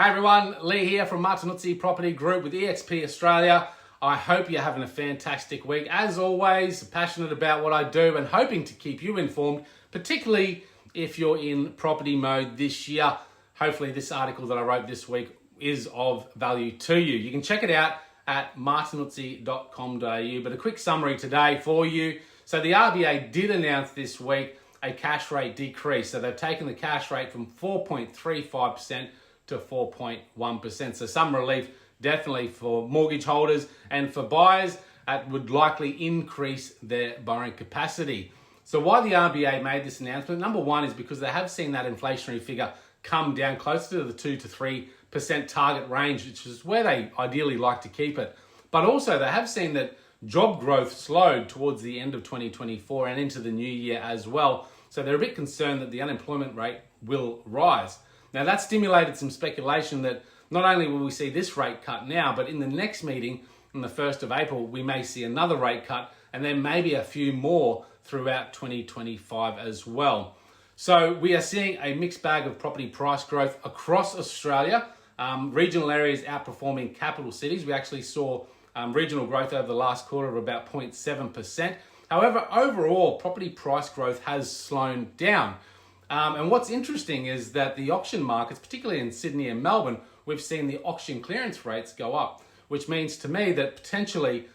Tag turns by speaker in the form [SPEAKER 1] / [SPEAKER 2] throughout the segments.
[SPEAKER 1] Hey everyone, Leigh here from Martinuzzi Property Group with eXp Australia. I hope you're having a fantastic week. As always, passionate about what I do and hoping to keep you informed, particularly if you're in property mode this year. Hopefully this article that I wrote this week is of value to you. You can check it out at martinuzzi.com.au, but a quick summary today for you. So the RBA did announce this week a cash rate decrease. So they've taken the cash rate from 4.35% to 4.1%. So some relief definitely for mortgage holders, and for buyers it would likely increase their borrowing capacity. So why the RBA made this announcement? Number one is because they have seen that inflationary figure come down closer to the 2 to 3% target range, which is where they ideally like to keep it. But also they have seen that job growth slowed towards the end of 2024 and into the new year as well. So they're a bit concerned that the unemployment rate will rise. Now that stimulated some speculation that not only will we see this rate cut now, but in the next meeting, on the 1st of April, we may see another rate cut and then maybe a few more throughout 2025 as well. So we are seeing a mixed bag of property price growth across Australia. Regional areas outperforming capital cities. We actually saw regional growth over the last quarter of about 0.7%. However, overall, property price growth has slowed down. And what's interesting is that the auction markets, particularly in Sydney and Melbourne, we've seen the auction clearance rates go up, which means to me that potentially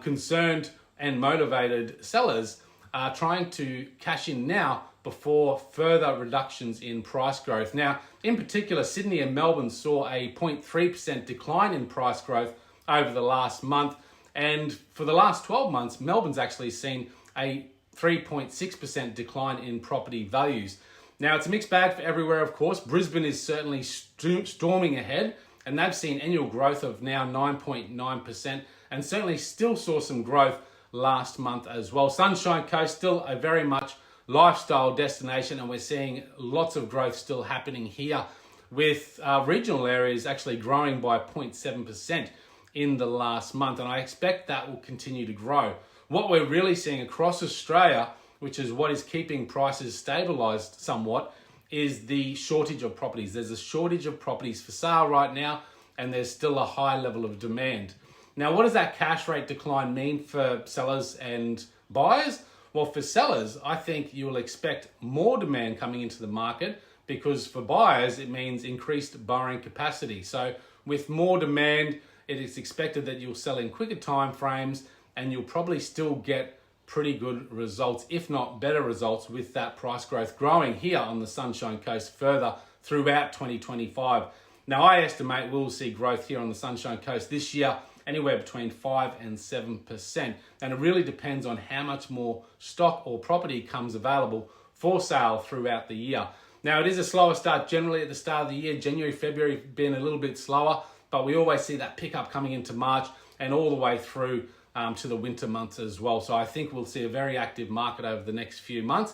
[SPEAKER 1] concerned and motivated sellers are trying to cash in now before further reductions in price growth. Now, in particular, Sydney and Melbourne saw a 0.3% decline in price growth over the last month. And for the last 12 months, Melbourne's actually seen a 3.6% decline in property values. Now, it's a mixed bag for everywhere, of course. Brisbane is certainly storming ahead, and they've seen annual growth of now 9.9%, and certainly still saw some growth last month as well. Sunshine Coast, still a very much lifestyle destination, and we're seeing lots of growth still happening here, with regional areas actually growing by 0.7% in the last month, and I expect that will continue to grow. What we're really seeing across Australia, which is what is keeping prices stabilised somewhat, is the shortage of properties. There's a shortage of properties for sale right now, and there's still a high level of demand. Now, what does that cash rate decline mean for sellers and buyers? Well, for sellers, I think you will expect more demand coming into the market, because for buyers, it means increased borrowing capacity. So with more demand, it is expected that you'll sell in quicker time frames, and you'll probably still get pretty good results, if not better results, with that price growth growing here on the Sunshine Coast further throughout 2025. Now, I estimate we'll see growth here on the Sunshine Coast this year anywhere between 5 and 7%. And it really depends on how much more stock or property comes available for sale throughout the year. Now, it is a slower start generally at the start of the year. January, February have been a little bit slower, but we always see that pickup coming into March and all the way through to the winter months as well. So I think we'll see a very active market over the next few months,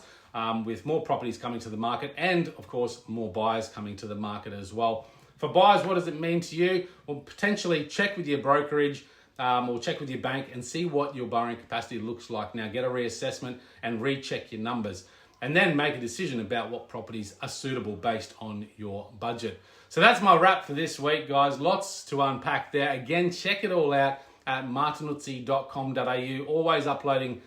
[SPEAKER 1] with more properties coming to the market and, of course, more buyers coming to the market as well. For buyers, what does it mean to you? Well, potentially check with your brokerage or check with your bank and see what your borrowing capacity looks like now. Get a reassessment and recheck your numbers, and then make a decision about what properties are suitable based on your budget. So that's my wrap for this week, guys. Lots to unpack there. Again, check it all out at martinuzzi.com.au. Always uploading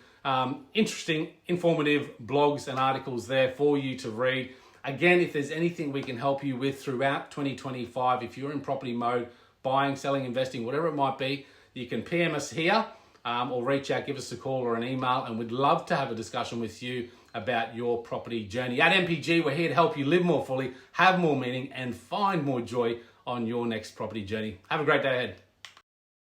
[SPEAKER 1] interesting, informative blogs and articles there for you to read. Again, if there's anything we can help you with throughout 2025, if you're in property mode, buying, selling, investing, whatever it might be, you can PM us here or reach out, give us a call or an email, and we'd love to have a discussion with you about your property journey. At MPG, we're here to help you live more fully, have more meaning, and find more joy on your next property journey. Have a great day ahead.